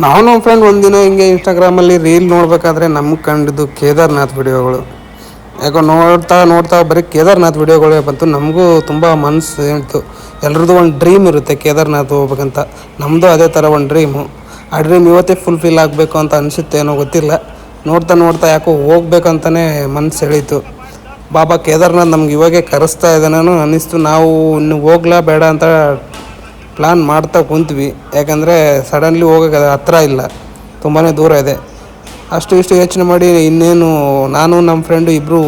ನಾವು ನಮ್ಮ ಫ್ರೆಂಡ್ ಒಂದಿನ ಹಿಂಗೆ ಇನ್ಸ್ಟಾಗ್ರಾಮಲ್ಲಿ ರೀಲ್ ನೋಡಬೇಕಾದ್ರೆ ನಮ್ಗೆ ಕಂಡಿದ್ದು ಕೇದಾರ್ನಾಥ್ ವಿಡಿಯೋಗಳು. ಯಾಕೋ ನೋಡ್ತಾ ನೋಡ್ತಾ ಬರೀ ಕೇದಾರ್ನಾಥ್ ವಿಡಿಯೋಗಳೇ ಬಂತು. ನಮಗೂ ತುಂಬ ಮನಸ್ಸು ಹೇಳ್ತು. ಎಲ್ರದ್ದು ಒಂದು ಡ್ರೀಮ್ ಇರುತ್ತೆ ಕೇದಾರ್ನಾಥ್ ಹೋಗ್ಬೇಕಂತ. ನಮ್ಮದು ಅದೇ ಥರ ಒಂದು ಡ್ರೀಮು. ಆ ಡ್ರೀಮ್ ಇವತ್ತೇ ಫುಲ್ಫಿಲ್ ಆಗಬೇಕು ಅಂತ ಅನಿಸುತ್ತೆ, ಏನೋ ಗೊತ್ತಿಲ್ಲ. ನೋಡ್ತಾ ನೋಡ್ತಾ ಯಾಕೋ ಹೋಗ್ಬೇಕಂತಲೇ ಮನಸ್ಸು ಎಳೀತು. ಬಾಬಾ ಕೇದಾರ್ನಾಥ್ ನಮ್ಗೆ ಇವಾಗೇ ಕರೆಸ್ತಾ ಇದ್ದಾನೋ ಅನ್ನಿಸ್ತು. ನಾವು ಇನ್ನು ಹೋಗ್ಲಾ ಬೇಡ ಅಂತ ಪ್ಲ್ಯಾನ್ ಮಾಡ್ತಾ ಕುಂತ್ವಿ. ಯಾಕಂದರೆ ಸಡನ್ಲಿ ಹೋಗೋಕೆ ಹತ್ರ ಇಲ್ಲ, ತುಂಬಾ ದೂರ ಇದೆ. ಅಷ್ಟು ಇಷ್ಟು ಯೋಚನೆ ಮಾಡಿ ಇನ್ನೇನು ನಾನು ನಮ್ಮ ಫ್ರೆಂಡು ಇಬ್ಬರು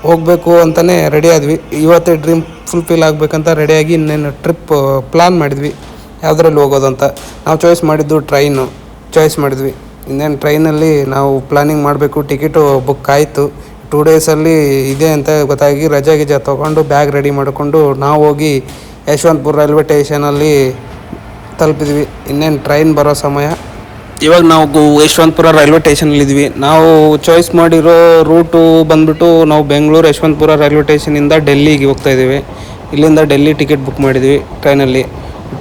ಹೋಗಬೇಕು ಅಂತಲೇ ರೆಡಿ ಆದ್ವಿ. ಇವತ್ತೇ ಡ್ರೀಮ್ ಫುಲ್ಫಿಲ್ ಆಗಬೇಕಂತ ರೆಡಿಯಾಗಿ ಇನ್ನೇನು ಟ್ರಿಪ್ ಪ್ಲ್ಯಾನ್ ಮಾಡಿದ್ವಿ, ಯಾವುದ್ರಲ್ಲಿ ಹೋಗೋದು ಅಂತ. ನಾವು ಚಾಯ್ಸ್ ಮಾಡಿದ್ದು ಟ್ರೈನು ಚಾಯ್ಸ್ ಮಾಡಿದ್ವಿ. ಇನ್ನೇನು ಟ್ರೈನಲ್ಲಿ ನಾವು ಪ್ಲ್ಯಾನಿಂಗ್ ಮಾಡಬೇಕು. ಟಿಕೆಟು ಬುಕ್ ಆಯಿತು. 2 ಡೇಸಲ್ಲಿ ಇದೆ ಅಂತ ಗೊತ್ತಾಗಿ ರಜೆ ಗಿಜೆ ತೊಗೊಂಡು ಬ್ಯಾಗ್ ರೆಡಿ ಮಾಡಿಕೊಂಡು ನಾವು ಹೋಗಿ ಯಶವಂತಪುರ ರೈಲ್ವೆ ಸ್ಟೇಷನಲ್ಲಿ ತಲುಪಿದ್ವಿ. ಇನ್ನೇನು ಟ್ರೈನ್ ಬರೋ ಸಮಯ. ಇವಾಗ ನಾವು ಯಶವಂತಪುರ ರೈಲ್ವೆ ಸ್ಟೇಷನಲ್ಲಿದ್ವಿ. ನಾವು ಚಾಯ್ಸ್ ಮಾಡಿರೋ ರೂಟು ಬಂದುಬಿಟ್ಟು ನಾವು ಬೆಂಗಳೂರು ಯಶವಂತಪುರ ರೈಲ್ವೆ ಸ್ಟೇಷನಿಂದ ಡೆಲ್ಲಿಗೆ ಹೋಗ್ತಾಯಿದ್ದೀವಿ. ಇಲ್ಲಿಂದ ಡೆಲ್ಲಿ ಟಿಕೆಟ್ ಬುಕ್ ಮಾಡಿದ್ವಿ ಟ್ರೈನಲ್ಲಿ.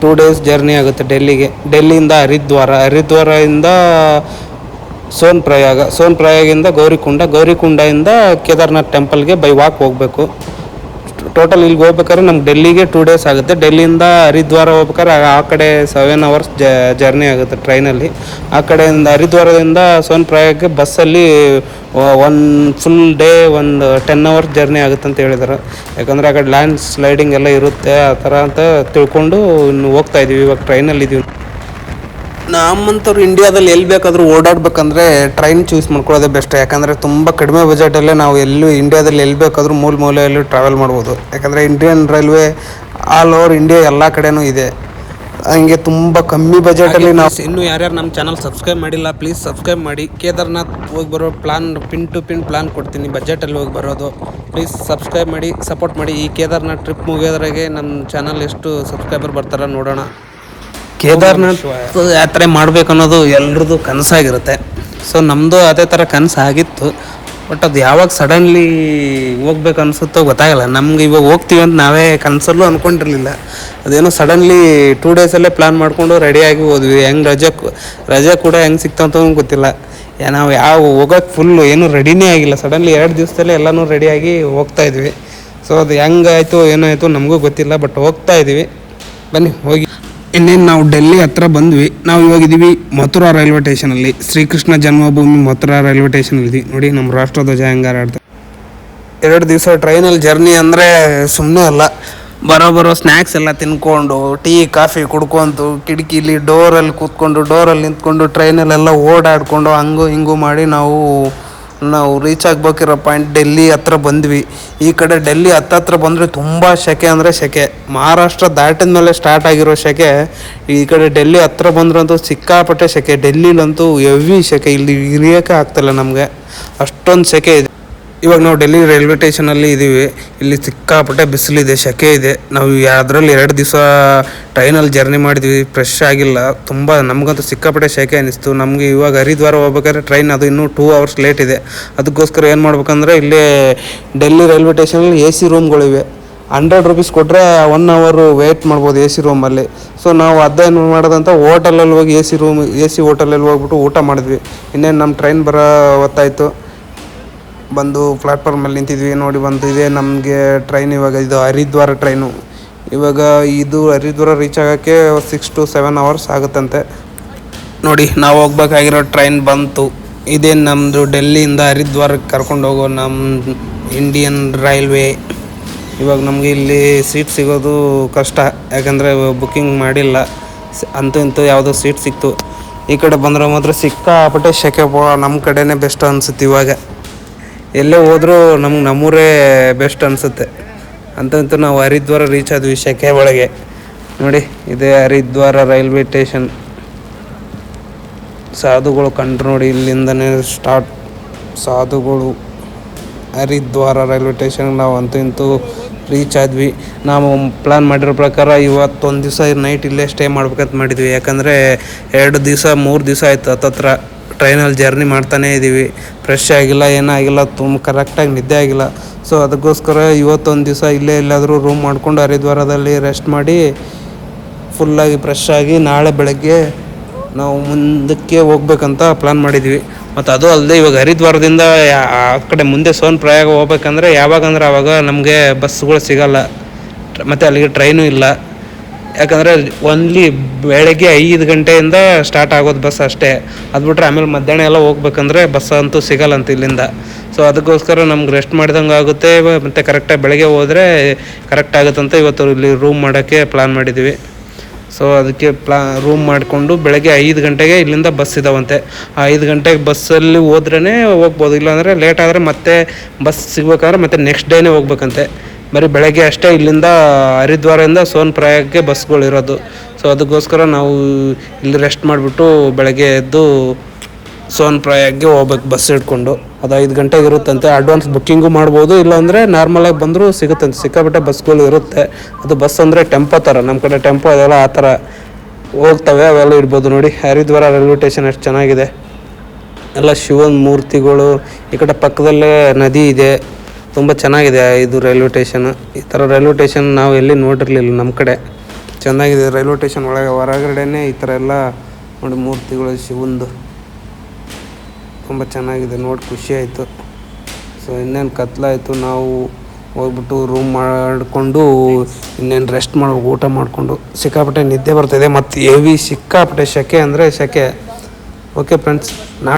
2 ಡೇಸ್ ಜರ್ನಿ ಆಗುತ್ತೆ ಡೆಲ್ಲಿಗೆ. ಡೆಲ್ಲಿಯಿಂದ ಹರಿದ್ವಾರದಿಂದ ಸೋನ್ ಪ್ರಯಾಗಿಂದ ಗೌರಿಕುಂಡದಿಂದ ಕೇದಾರ್ನಾಥ್ ಟೆಂಪಲ್ಗೆ ಬೈ ವಾಕ್ ಹೋಗಬೇಕು. ಟೋಟಲ್ ಇಲ್ಲಿಗೆ ಹೋಗ್ಬೇಕಾದ್ರೆ ನಮ್ಗೆ ಡೆಲ್ಲಿಗೆ 2 ಡೇಸ್ ಆಗುತ್ತೆ. ಡೆಲ್ಲಿಯಿಂದ ಹರಿದ್ವಾರ ಹೋಗ್ಬೇಕಾದ್ರೆ ಆ ಕಡೆ 7 ಅವರ್ಸ್ ಜರ್ನಿ ಆಗುತ್ತೆ ಟ್ರೈನಲ್ಲಿ. ಆ ಕಡೆಯಿಂದ ಹರಿದ್ವಾರದಿಂದ ಸೋನ್ಪ್ರಯಾಗ್ಗೆ ಬಸ್ಸಲ್ಲಿ ಒಂದು ಫುಲ್ ಡೇ ಒಂದು 10 ಅವರ್ಸ್ ಜರ್ನಿ ಆಗುತ್ತೆ ಅಂತ ಹೇಳಿದ್ದಾರೆ. ಯಾಕಂದರೆ ಆ ಕಡೆ ಲ್ಯಾಂಡ್ ಸ್ಲೈಡಿಂಗ್ ಎಲ್ಲ ಇರುತ್ತೆ, ಆ ಥರ ಅಂತ ತಿಳ್ಕೊಂಡು ಇನ್ನು ಹೋಗ್ತಾಯಿದ್ದೀವಿ. ಇವಾಗ ಟ್ರೈನಲ್ಲಿದ್ದೀವಿ. ನಮ್ಮಂಥವ್ರು ಇಂಡಿಯಾದಲ್ಲಿ ಎಲ್ಲಿ ಬೇಕಾದರೂ ಓಡಾಡಬೇಕಂದ್ರೆ ಟ್ರೈನ್ ಚೂಸ್ ಮಾಡ್ಕೊಳ್ಳೋದೇ ಬೆಸ್ಟ್. ಯಾಕಂದರೆ ತುಂಬ ಕಡಿಮೆ ಬಜೆಟಲ್ಲೇ ನಾವು ಇಂಡಿಯಾದಲ್ಲಿ ಎಲ್ಲಿ ಬೇಕಾದರೂ ಮೂಲೆಯಲ್ಲಿ ಟ್ರಾವೆಲ್ ಮಾಡ್ಬೋದು. ಯಾಕಂದರೆ Indian railway all over India ಎಲ್ಲ ಕಡೆನೂ ಇದೆ. ಹಂಗೆ ತುಂಬ ಕಮ್ಮಿ ಬಜೆಟಲ್ಲಿ ನಾವು ಇನ್ನೂ ಯಾರ್ಯಾರು ನಮ್ಮ ಚಾನಲ್ ಸಬ್ಸ್ಕ್ರೈಬ್ ಮಾಡಿಲ್ಲ, ಪ್ಲೀಸ್ ಸಬ್ಸ್ಕ್ರೈಬ್ ಮಾಡಿ. ಕೇದಾರ್ನಾಥ್ ಹೋಗಿ ಬರೋ ಪಿನ್ ಟು ಪಿನ್ ಪ್ಲಾನ್ ಕೊಡ್ತೀನಿ, ಬಜೆಟಲ್ಲಿ ಹೋಗಿ ಬರೋದು. ಪ್ಲೀಸ್ ಸಬ್ಸ್ಕ್ರೈಬ್ ಮಾಡಿ, ಸಪೋರ್ಟ್ ಮಾಡಿ. ಈ ಕೇದಾರ್ನಾಥ್ ಟ್ರಿಪ್ ಮುಗಿಯೋದ್ರಾಗೆ ನಮ್ಮ ಚಾನಲ್ ಎಷ್ಟು ಸಬ್ಸ್ಕ್ರೈಬರ್ ಬರ್ತಾರ ನೋಡೋಣ. ಕೇದಾರ್ನಾಥ್ ಯಾತ್ರೆ ಮಾಡಬೇಕು ಅನ್ನೋದು ಎಲ್ರದ್ದು ಕನಸಾಗಿರುತ್ತೆ. ಸೊ ನಮ್ಮದು ಅದೇ ಥರ ಕನಸಾಗಿತ್ತು. ಬಟ್ ಅದು ಯಾವಾಗ ಸಡನ್ಲಿ ಹೋಗ್ಬೇಕು ಅನಿಸುತ್ತೋ ಗೊತ್ತಾಗಲ್ಲ. ನಮ್ಗೆ ಇವಾಗ ಹೋಗ್ತೀವಿ ಅಂತ ನಾವೇ ಕನಸಲ್ಲೂ ಅಂದ್ಕೊಂಡಿರಲಿಲ್ಲ. ಅದೇನೋ ಸಡನ್ಲಿ 2 ಡೇಸಲ್ಲೇ ಪ್ಲ್ಯಾನ್ ಮಾಡಿಕೊಂಡು ರೆಡಿಯಾಗಿ ಹೋದ್ವಿ. ಹೆಂಗೆ ರಜೆ ಕೂಡ ಹೆಂಗೆ ಸಿಕ್ತಂತ ಗೊತ್ತಿಲ್ಲ. ನಾವು ಹೋಗೋಕ್ಕೆ ಫುಲ್ಲು ಏನೂ ರೆಡಿನೇ ಆಗಿಲ್ಲ. ಸಡನ್ಲಿ 2 ದಿವಸದಲ್ಲೇ ಎಲ್ಲನೂ ರೆಡಿಯಾಗಿ ಹೋಗ್ತಾಯಿದ್ವಿ. ಸೊ ಅದು ಹೆಂಗಾಯಿತು ಏನಾಯಿತು ನಮಗೂ ಗೊತ್ತಿಲ್ಲ. ಬಟ್ ಹೋಗ್ತಾಯಿದ್ವಿ, ಬನ್ನಿ ಹೋಗಿ. ಇನ್ನೇನು ನಾವು ಡೆಲ್ಲಿ ಹತ್ರ ಬಂದ್ವಿ. ನಾವು ಇವಾಗಿದ್ದೀವಿ ಮಥುರಾ ರೈಲ್ವೆ ಸ್ಟೇಷನಲ್ಲಿ. ಶ್ರೀಕೃಷ್ಣ ಜನ್ಮಭೂಮಿ ಮಥುರಾ ರೈಲ್ವೆ ಸ್ಟೇಷನಲ್ಲಿದ್ದೀವಿ. ನೋಡಿ ನಮ್ಮ ರಾಷ್ಟ್ರಧ್ವಜ ಹೆಂಗಾರ ಆಡ್ತಾರೆ. 2 ದಿವಸ ಟ್ರೈನಲ್ಲಿ ಜರ್ನಿ ಅಂದರೆ ಸುಮ್ಮನೆ ಅಲ್ಲ. ಬರೋ ಸ್ನ್ಯಾಕ್ಸ್ ಎಲ್ಲ ತಿನ್ಕೊಂಡು, ಟೀ ಕಾಫಿ ಕುಡ್ಕೊತು, ಕಿಟಕಿಲಿ ಡೋರಲ್ಲಿ ಕೂತ್ಕೊಂಡು, ಡೋರಲ್ಲಿ ನಿಂತ್ಕೊಂಡು, ಟ್ರೈನಲ್ಲೆಲ್ಲ ಓಡಾಡಿಕೊಂಡು ಹಂಗೂ ಹಿಂಗೂ ಮಾಡಿ ನಾವು ರೀಚ್ ಆಗಬೇಕಿರೋ ಪಾಯಿಂಟ್ ಡೆಲ್ಲಿ ಹತ್ರ ಬಂದ್ವಿ. ಈ ಕಡೆ ಡೆಲ್ಲಿ ಹತ್ತತ್ರ ಬಂದರೆ ತುಂಬ ಸೆಕೆ ಅಂದರೆ ಸೆಕೆ. ಮಹಾರಾಷ್ಟ್ರ ದಾಟಿದ ಮೇಲೆ ಸ್ಟಾರ್ಟ್ ಆಗಿರೋ ಸೆಕೆ ಈ ಕಡೆ ಡೆಲ್ಲಿ ಹತ್ರ ಬಂದ್ರಂತೂ ಸಿಕ್ಕಾಪಟ್ಟೆ ಸೆಕೆ. ಡೆಲ್ಲಿಲಂತೂ ಹೆವಿ ಸೆಕೆ, ಇಲ್ಲಿ ಇರಿಯೋಕ್ಕೆ ಆಗ್ತಾಯಿಲ್ಲ ನಮಗೆ, ಅಷ್ಟೊಂದು ಸೆಕೆ ಇದೆ. ಇವಾಗ ನಾವು ಡೆಲ್ಲಿ ರೈಲ್ವೆ ಸ್ಟೇಷನಲ್ಲಿ ಇದ್ದೀವಿ. ಇಲ್ಲಿ ಸಿಕ್ಕಾಪಟ್ಟೆ ಬಿಸಿಲಿದೆ, ಸೆಕೆ ಇದೆ. ನಾವು ಅದರಲ್ಲಿ 2 ದಿವಸ ಟ್ರೈನಲ್ಲಿ ಜರ್ನಿ ಮಾಡಿದ್ವಿ, ಫ್ರೆಶ್ ಆಗಿಲ್ಲ. ತುಂಬ ನಮಗಂತೂ ಸಿಕ್ಕಾಪಟ್ಟೆ ಸೆಕೆ ಅನ್ನಿಸ್ತು. ನಮಗೆ ಇವಾಗ ಹರಿದ್ವಾರ ಹೋಗ್ಬೇಕಾದ್ರೆ ಟ್ರೈನ್ ಅದು ಇನ್ನೂ 2 ಅವರ್ಸ್ ಲೇಟ್ ಇದೆ. ಅದಕ್ಕೋಸ್ಕರ ಏನು ಮಾಡ್ಬೇಕಂದ್ರೆ ಇಲ್ಲೇ ಡೆಲ್ಲಿ ರೈಲ್ವೆ ಸ್ಟೇಷನಲ್ಲಿ AC ರೂಮ್ಗಳಿವೆ. 100 ರೂಪೀಸ್ ಕೊಟ್ಟರೆ 1 ಅವರ್ ವೆಯ್ಟ್ ಮಾಡ್ಬೋದು AC ರೂಮಲ್ಲಿ. ಸೊ ನಾವು ಅದೇನು ಮಾಡೋದಂತ ಹೋಟೆಲಲ್ಲಿ ಹೋಗಿ AC ಹೋಟೆಲಲ್ಲಿ ಹೋಗ್ಬಿಟ್ಟು ಊಟ ಮಾಡಿದ್ವಿ. ಇನ್ನೇನು ನಮ್ಮ ಟ್ರೈನ್ ಬರೋ ಹೊತ್ತಾಯಿತು. ಬಂದು ಪ್ಲ್ಯಾಟ್ಫಾರ್ಮಲ್ಲಿ ನಿಂತಿದ್ವಿ. ನೋಡಿ ಇದೆ ನಮಗೆ ಟ್ರೈನ್. ಇವಾಗ ಇದು ಹರಿದ್ವಾರ ಟ್ರೈನು. ಇವಾಗ ಇದು ಹರಿದ್ವಾರ ರೀಚ್ ಆಗೋಕ್ಕೆ 6 to 7 ಅವರ್ಸ್ ಆಗುತ್ತಂತೆ. ನೋಡಿ ನಾವು ಹೋಗ್ಬೇಕಾಗಿರೋ ಟ್ರೈನ್ ಬಂತು. ಇದೇ ನಮ್ಮದು ಡೆಲ್ಲಿಯಿಂದ ಹರಿದ್ವಾರಕ್ಕೆ ಕರ್ಕೊಂಡು ಹೋಗೋ ನಮ್ಮ ಇಂಡಿಯನ್ ರೈಲ್ವೆ. ಇವಾಗ ನಮಗೆ ಇಲ್ಲಿ ಸೀಟ್ ಸಿಗೋದು ಕಷ್ಟ, ಯಾಕಂದರೆ ಬುಕ್ಕಿಂಗ್ ಮಾಡಿಲ್ಲ. ಅಂತೂ ಇಂತೂ ಯಾವುದೋ ಸೀಟ್ ಸಿಕ್ತು. ಈ ಕಡೆ ಬಂದರೆ ಮಾತ್ರ ಸಿಕ್ಕಾಪಟ್ಟೆ ಸೆಕೆ. ನಮ್ಮ ಕಡೆನೇ ಬೆಸ್ಟ್ ಅನಿಸುತ್ತೆ. ಇವಾಗ ಎಲ್ಲೇ ಹೋದರೂ ನಮ್ಮೂರೇ ಬೆಸ್ಟ್ ಅನಿಸುತ್ತೆ. ಅಂತಂತೂ ನಾವು ಹರಿದ್ವಾರ ರೀಚ್ ಆದ್ವಿ ಸೆಕೆ ಒಳಗೆ. ನೋಡಿ ಇದೇ ಹರಿದ್ವಾರ ರೈಲ್ವೆ ಸ್ಟೇಷನ್. ಸಾಧುಗಳು ಕಂಡ್ರು ನೋಡಿ, ಇಲ್ಲಿಂದನೇ ಸ್ಟಾರ್ಟ್ ಸಾಧುಗಳು. ಹರಿದ್ವಾರ ರೈಲ್ವೆ ಸ್ಟೇಷನ್ಗೆ ನಾವು ಇಂತೂ ರೀಚ್ ಆದ್ವಿ. ನಾವು ಪ್ಲ್ಯಾನ್ ಮಾಡಿರೋ ಪ್ರಕಾರ ಇವತ್ತೊಂದು ದಿವಸ ನೈಟ್ ಇಲ್ಲೇ ಸ್ಟೇ ಮಾಡ್ಬೇಕಂತ ಮಾಡಿದ್ವಿ. ಯಾಕಂದರೆ 2 ದಿವಸ 3 ದಿವಸ ಆಯಿತು ಹತ್ತತ್ರ ಟ್ರೈನಲ್ಲಿ ಜರ್ನಿ ಮಾಡ್ತಾನೇ ಇದ್ದೀವಿ. ಫ್ರೆಶ್ ಆಗಿಲ್ಲ, ಏನಾಗಿಲ್ಲ, ತುಂಬ ಕರೆಕ್ಟಾಗಿ ನಿದ್ದೆ ಆಗಿಲ್ಲ. ಸೊ ಅದಕ್ಕೋಸ್ಕರ ಇವತ್ತೊಂದು ದಿವಸ ಇಲ್ಲೇ ಎಲ್ಲಾದರೂ ರೂಮ್ ಮಾಡಿಕೊಂಡು ಹರಿದ್ವಾರದಲ್ಲಿ ರೆಸ್ಟ್ ಮಾಡಿ ಫುಲ್ಲಾಗಿ ಫ್ರೆಶ್ ಆಗಿ ನಾಳೆ ಬೆಳಗ್ಗೆ ನಾವು ಮುಂದಕ್ಕೆ ಹೋಗ್ಬೇಕಂತ ಪ್ಲ್ಯಾನ್ ಮಾಡಿದ್ವಿ. ಮತ್ತು ಅದು ಅಲ್ಲದೆ ಇವಾಗ ಹರಿದ್ವಾರದಿಂದ ಆ ಕಡೆ ಮುಂದೆ ಸೋನ್ ಪ್ರಯಾಗ ಹೋಗ್ಬೇಕಂದ್ರೆ ಯಾವಾಗಂದ್ರೆ ಆವಾಗ ನಮಗೆ ಬಸ್ಸುಗಳು ಸಿಗೋಲ್ಲ, ಮತ್ತು ಅಲ್ಲಿಗೆ ಟ್ರೈನು ಇಲ್ಲ. ಯಾಕಂದರೆ ಓನ್ಲಿ ಬೆಳಗ್ಗೆ 5 ಗಂಟೆಯಿಂದ ಸ್ಟಾರ್ಟ್ ಆಗೋದು ಬಸ್ ಅಷ್ಟೇ. ಅದು ಬಿಟ್ಟರೆ ಆಮೇಲೆ ಮಧ್ಯಾಹ್ನ ಎಲ್ಲ ಹೋಗ್ಬೇಕಂದ್ರೆ ಬಸ್ ಅಂತೂ ಸಿಗೋಲ್ಲಂತ ಇಲ್ಲಿಂದ. ಸೊ ಅದಕ್ಕೋಸ್ಕರ ನಮ್ಗೆ ರೆಸ್ಟ್ ಮಾಡಿದಂಗೆ ಆಗುತ್ತೆ, ಮತ್ತು ಕರೆಕ್ಟಾಗಿ ಬೆಳಗ್ಗೆ ಹೋದರೆ ಕರೆಕ್ಟ್ ಆಗುತ್ತಂತ ಇವತ್ತು ಇಲ್ಲಿ ರೂಮ್ ಮಾಡೋಕ್ಕೆ ಪ್ಲ್ಯಾನ್ ಮಾಡಿದ್ವಿ. ಸೊ ಅದಕ್ಕೆ ರೂಮ್ ಮಾಡಿಕೊಂಡು ಬೆಳಗ್ಗೆ 5 ಗಂಟೆಗೆ ಇಲ್ಲಿಂದ ಬಸ್ ಇದ್ದಾವಂತೆ. ಆ 5 ಗಂಟೆಗೆ ಬಸ್ಸಲ್ಲಿ ಹೋದ್ರೇ ಹೋಗ್ಬೋದು, ಇಲ್ಲಾಂದರೆ ಲೇಟ್ ಆದರೆ ಮತ್ತೆ ಬಸ್ ಸಿಗ್ಬೇಕಾದ್ರೆ ಮತ್ತೆ ನೆಕ್ಸ್ಟ್ ಡೇನೇ ಹೋಗ್ಬೇಕಂತೆ. ಬರೀ ಬೆಳಗ್ಗೆ ಅಷ್ಟೇ ಇಲ್ಲಿಂದ ಹರಿದ್ವಾರದಿಂದ ಸೋನ್ ಪ್ರಯಾಗಕ್ಕೆ ಬಸ್ಗಳಿರೋದು. ಸೊ ಅದಕ್ಕೋಸ್ಕರ ನಾವು ಇಲ್ಲಿ ರೆಸ್ಟ್ ಮಾಡಿಬಿಟ್ಟು ಬೆಳಗ್ಗೆ ಎದ್ದು ಸೋನ್ ಪ್ರಯಾಗ್ಗೆ ಹೋಗ್ಬೇಕು ಬಸ್ ಹಿಡ್ಕೊಂಡು. ಅದು 5 ಗಂಟೆಗೆ ಇರುತ್ತಂತೆ. ಅಡ್ವಾನ್ಸ್ ಬುಕ್ಕಿಂಗು ಮಾಡ್ಬೋದು, ಇಲ್ಲಾಂದರೆ ನಾರ್ಮಲಾಗಿ ಬಂದರೂ ಸಿಗುತ್ತಂತೆ. ಸಿಕ್ಕಾಪಟ್ಟೆ ಬಸ್ಗಳು ಇರುತ್ತೆ. ಅದು ಬಸ್ ಅಂದರೆ ಟೆಂಪೋ ಥರ, ನಮ್ಮ ಕಡೆ ಟೆಂಪೋ ಅದೆಲ್ಲ ಆ ಥರ ಹೋಗ್ತವೆ, ಅವೆಲ್ಲ ಇರ್ಬೋದು. ನೋಡಿ ಹರಿದ್ವಾರ ರೈಲ್ವೆ ಸ್ಟೇಷನ್ ಎಷ್ಟು ಚೆನ್ನಾಗಿದೆ, ಎಲ್ಲ ಶಿವನ ಮೂರ್ತಿಗಳು. ಈ ಕಡೆ ಪಕ್ಕದಲ್ಲೇ ನದಿ ಇದೆ, ತುಂಬ ಚೆನ್ನಾಗಿದೆ ಇದು ರೈಲ್ವೆ ಸ್ಟೇಷನ್. ಈ ಥರ ರೈಲ್ವೆ ಸ್ಟೇಷನ್ ನಾವು ಎಲ್ಲಿ ನೋಡಿರಲಿಲ್ಲ ನಮ್ಮ ಕಡೆ. ಚೆನ್ನಾಗಿದೆ ರೈಲ್ವೆ ಸ್ಟೇಷನ್ ಒಳಗೆ. ಹೊರಗಡೆನೇ ಈ ಥರ ಎಲ್ಲ ನೋಡಿ ಮೂರ್ತಿಗಳು ಶಿವಂದು, ತುಂಬ ಚೆನ್ನಾಗಿದೆ, ನೋಡಿ ಖುಷಿ ಆಯಿತು. ಸೊ ಇನ್ನೇನು ಕತ್ಲಾಯಿತು, ನಾವು ಹೋಗ್ಬಿಟ್ಟು ರೂಮ್ ಮಾಡಿಕೊಂಡು ಇನ್ನೇನು ರೆಸ್ಟ್ ಮಾಡ್ಬೇಕು, ಊಟ ಮಾಡಿಕೊಂಡು. ಸಿಕ್ಕಾಪಟ್ಟೆ ನಿದ್ದೆ ಬರ್ತಾಯಿದೆ, ಮತ್ತು ಸಿಕ್ಕಾಪಟ್ಟೆ ಸೆಕೆ ಅಂದರೆ ಸೆಕೆ. Okay friends,